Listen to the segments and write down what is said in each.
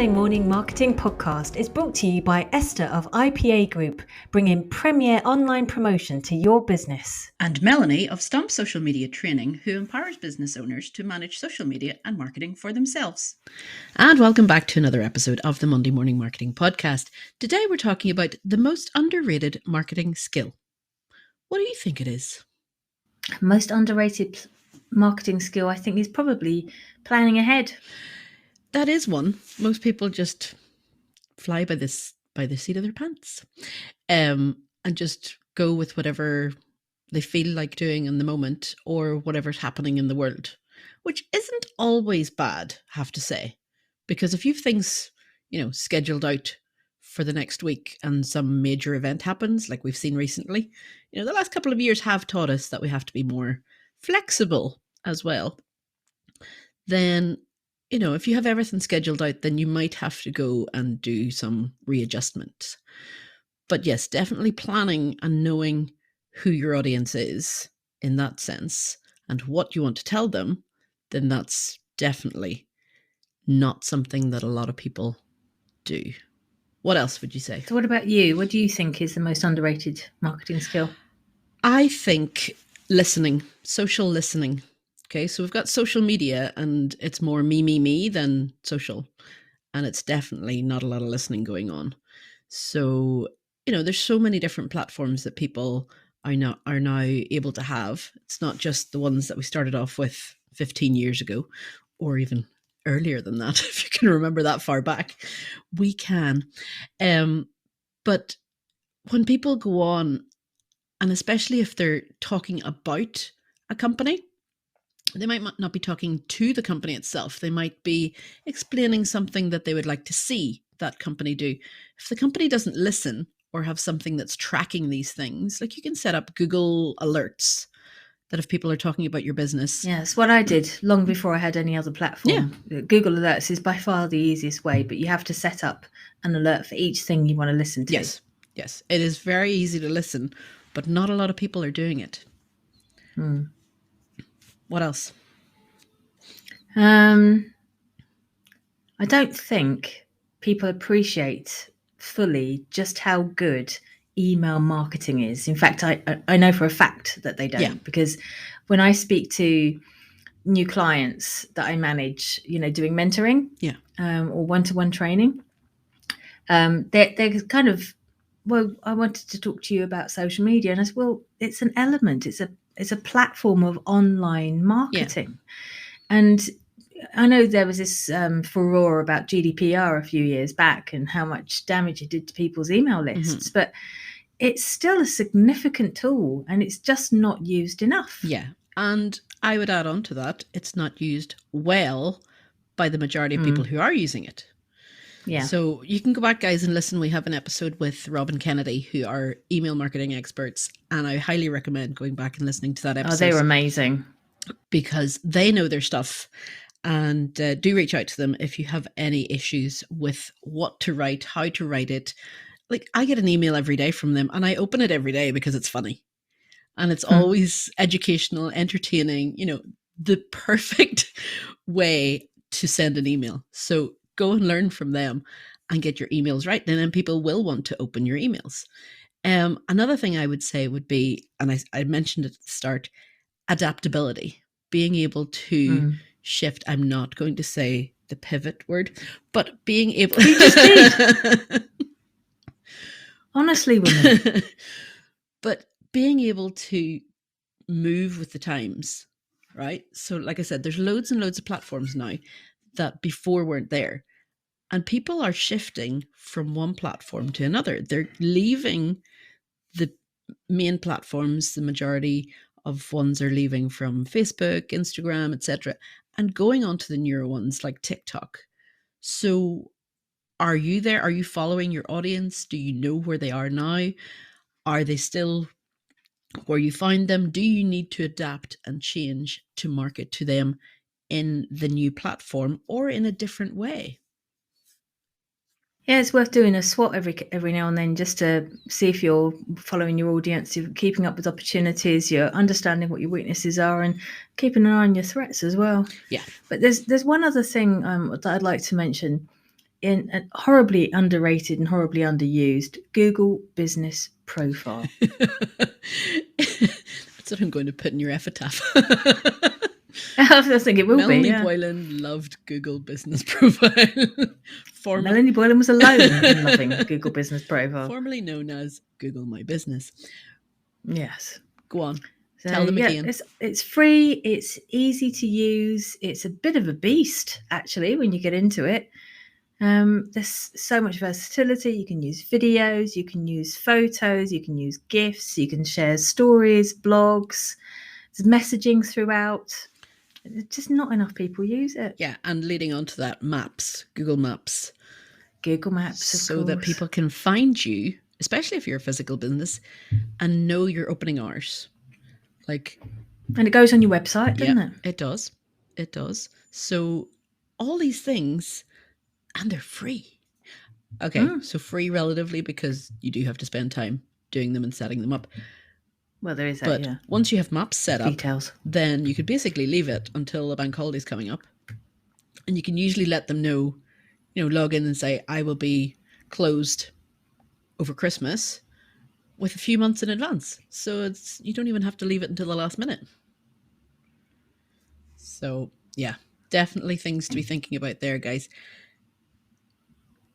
Monday Morning Marketing Podcast is brought to you by Esther of IPA Group, bringing premier online promotion to your business. And Melanie of Stomp Social Media Training, who empowers business owners to manage social media and marketing for themselves. And welcome back to another episode of the Monday Morning Marketing Podcast. Today we're talking about the most underrated marketing skill. What do you think it is? Most underrated marketing skill, I think, is probably planning ahead. That is one. Most people just fly by the seat of their pants, and just go with whatever they feel like doing in the moment or whatever's happening in the world, which isn't always bad, I have to say, because if you've things, scheduled out for the next week and some major event happens, like we've seen recently, the last couple of years have taught us that we have to be more flexible as well. Then, if you have everything scheduled out, then you might have to go and do some readjustments. But yes, definitely planning and knowing who your audience is in that sense and what you want to tell them, then that's definitely not something that a lot of people do. What else would you say? So what about you? What do you think is the most underrated marketing skill? I think listening, social listening. Okay, so we've got social media and it's more me than social. And it's definitely not a lot of listening going on. So, there's so many different platforms that people are now able to have. It's not just the ones that we started off with 15 years ago or even earlier than that, if you can remember that far back. We can. But when people go on, and especially if they're talking about a company, they might not be talking to the company itself. They might be explaining something that they would like to see that company do. If the company doesn't listen or have something that's tracking these things, like you can set up Google alerts that if people are talking about your business. Yeah, it's what I did long before I had any other platform. Yeah. Google Alerts is by far the easiest way, but you have to set up an alert for each thing you want to listen to. Yes. It is very easy to listen, but not a lot of people are doing it. What else? I don't think people appreciate fully just how good email marketing is. In fact, I know for a fact that they don't, because when I speak to new clients that I manage, doing mentoring, or one-to-one training, they're kind of, well, I wanted to talk to you about social media, and I said, well, it's an element, it's a platform of online marketing, and I know there was this furore about GDPR a few years back and how much damage it did to people's email lists, but it's still a significant tool and it's just not used enough. Yeah. And I would add on to that, it's not used well by the majority of people who are using it. Yeah. So you can go back, guys, and listen. We have an episode with Robin Kennedy, who are email marketing experts. And I highly recommend going back and listening to that episode. Oh, they were amazing. Because they know their stuff. And do reach out to them if you have any issues with what to write, how to write it. Like, I get an email every day from them and I open it every day because it's funny. And it's always educational, entertaining, the perfect way to send an email. So go and learn from them and get your emails right. And then people will want to open your emails. Another thing I would say would be, and I mentioned it at the start, adaptability, being able to shift. I'm not going to say the pivot word, but being able. You just did. Honestly, women. But being able to move with the times, right? So like I said, there's loads and loads of platforms now that before weren't there. And people are shifting from one platform to another. They're leaving the main platforms. The majority of ones are leaving from Facebook, Instagram, etc., and going on to the newer ones like TikTok. So are you there? Are you following your audience? Do you know where they are now? Are they still where you found them? Do you need to adapt and change to market to them in the new platform or in a different way? Yeah, it's worth doing a SWOT every now and then just to see if you're following your audience, you're keeping up with opportunities, you're understanding what your weaknesses are, and keeping an eye on your threats as well. Yeah. But there's one other thing that I'd like to mention. horribly underrated and horribly underused Google Business Profile. That's what I'm going to put in your epitaph. I think it will Melanie be. Yeah. Boylan loved Google Business Profile. Melanie Boylan was alone in loving Google Business Profile. Formerly known as Google My Business. Yes. Go on. So, Tell them again. It's free. It's easy to use. It's a bit of a beast, actually, when you get into it. There's so much versatility. You can use videos, you can use photos, you can use GIFs, you can share stories, blogs. There's messaging throughout. Just not enough people use it. Yeah, and leading on to that, maps, Google Maps. Google Maps, so that people can find you, especially if you're a physical business, and know your opening hours. And it goes on your website, doesn't it? It does. It does. So all these things, and they're free. Okay, so free relatively because you do have to spend time doing them and setting them up. Well, there is that, but once you have maps set Details. up, then you could basically leave it until a bank holiday is coming up. And you can usually let them know, log in and say, I will be closed over Christmas with a few months in advance. So you don't even have to leave it until the last minute. So yeah, definitely things to be thinking about there, guys.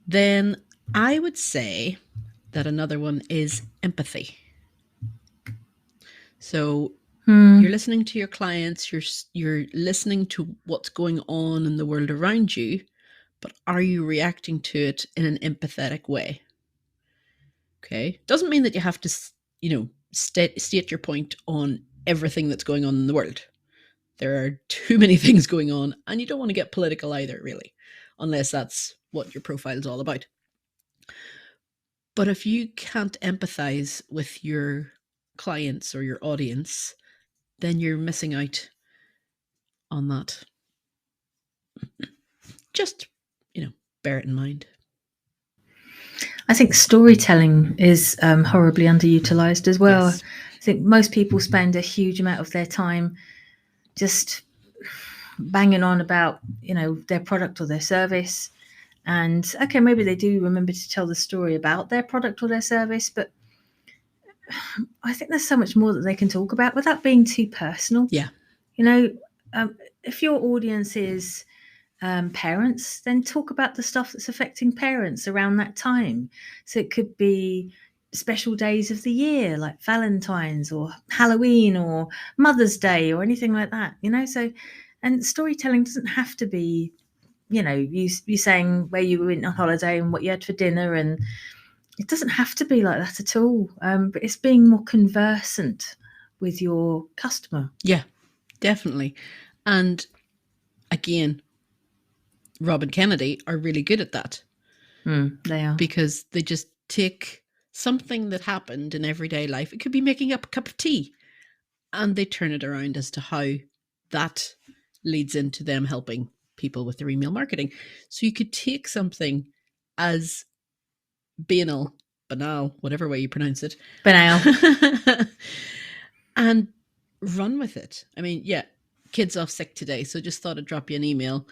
Then I would say that another one is empathy. So you're listening to your clients, you're listening to what's going on in the world around you, but are you reacting to it in an empathetic way? Okay. Doesn't mean that you have to, state your point on everything that's going on in the world. There are too many things going on, and you don't want to get political either, really, unless that's what your profile is all about. But if you can't empathize with your clients or your audience, then you're missing out on that. Just, bear it in mind. I think storytelling is horribly underutilized as well. Yes. I think most people spend a huge amount of their time just banging on about, their product or their service. And okay, maybe they do remember to tell the story about their product or their service, but I think there's so much more that they can talk about without being too personal. Yeah. If your audience is parents, then talk about the stuff that's affecting parents around that time. So it could be special days of the year, like Valentine's or Halloween or Mother's Day or anything like that, So, and storytelling doesn't have to be, you saying where you went on holiday and what you had for dinner, and it doesn't have to be like that at all. But it's being more conversant with your customer. Yeah, definitely. And again, Rob and Kennedy are really good at that. They are. Because they just take something that happened in everyday life. It could be making up a cup of tea, and they turn it around as to how that leads into them helping people with their email marketing. So you could take something as banal, whatever way you pronounce it. Banal. And run with it. I mean, yeah, kid's off sick today, so just thought I'd drop you an email.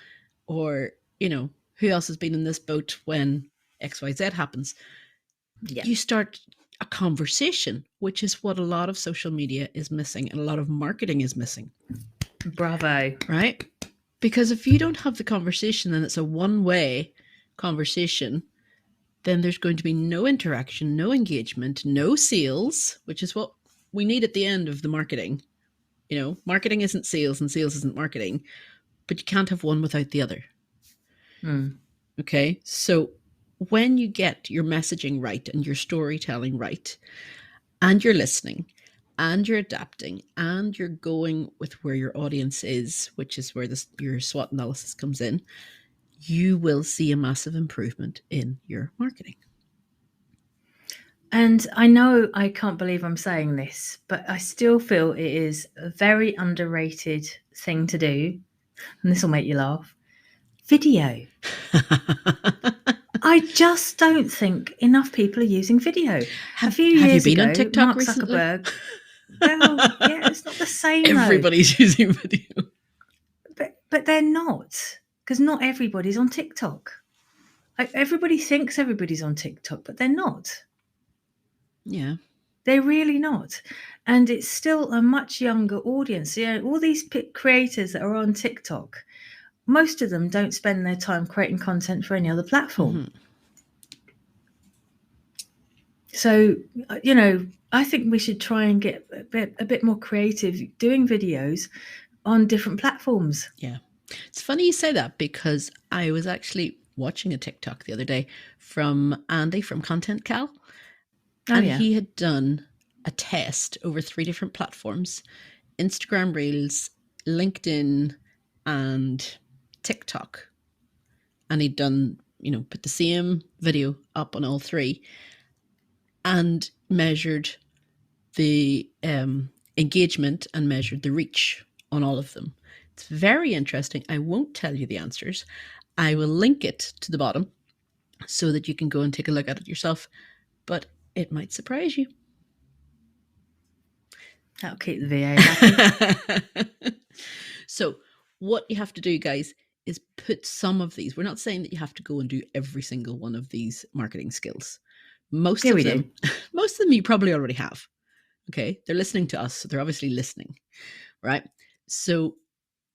Or, who else has been in this boat when XYZ happens? Yeah. You start a conversation, which is what a lot of social media is missing and a lot of marketing is missing. Bravo. Right? Because if you don't have the conversation and it's a one-way conversation, then there's going to be no interaction, no engagement, no sales, which is what we need at the end of the marketing. Marketing isn't sales and sales isn't marketing, but you can't have one without the other. Okay? So when you get your messaging right and your storytelling right, and you're listening, and you're adapting, and you're going with where your audience is, which is where your SWOT analysis comes in, you will see a massive improvement in your marketing. And I know I can't believe I'm saying this, but I still feel it is a very underrated thing to do. And this will make you laugh. Video. I just don't think enough people are using video. Have you been on TikTok Mark recently? Zuckerberg. Well, yeah, it's not the same. Everybody's using video. But they're not, because not everybody's on TikTok. Everybody thinks everybody's on TikTok, but they're not. Yeah. They're really not. And it's still a much younger audience. All these creators that are on TikTok, most of them don't spend their time creating content for any other platform. Mm-hmm. So, I think we should try and get a bit more creative doing videos on different platforms. Yeah. It's funny you say that, because I was actually watching a TikTok the other day from Andy from Content Cal. And he had done a test over 3 different platforms: Instagram Reels, LinkedIn, and TikTok. And he'd done, put the same video up on all 3 and measured the engagement and measured the reach on all of them. It's very interesting. I won't tell you the answers. I will link it to the bottom so that you can go and take a look at it yourself. But it might surprise you. That'll keep the VA happy. So what you have to do, guys, is put some of these. We're not saying that you have to go and do every single one of these marketing skills. Most of them you probably already have. Okay, they're listening to us, so they're obviously listening, right? So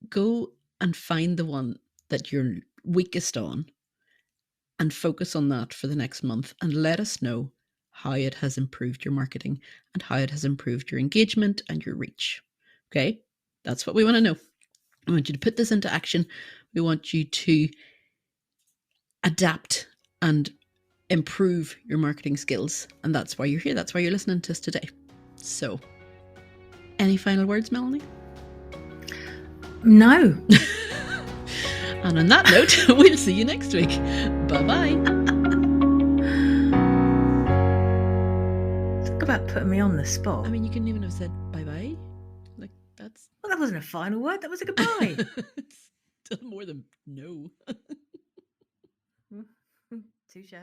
go and find the one that you're weakest on and focus on that for the next month, and let us know how it has improved your marketing and how it has improved your engagement and your reach. Okay, that's what we want to know. I want you to put this into action. We want you to adapt and improve your marketing skills, and that's why you're here. That's why you're listening to us today. So, any final words, Melanie? No. And on that note, we'll see you next week. Bye-bye. Talk about putting me on the spot. I mean, you couldn't even have said bye-bye. Like, that's... Well, that wasn't a final word. That was a goodbye. It's still more than no. Touche.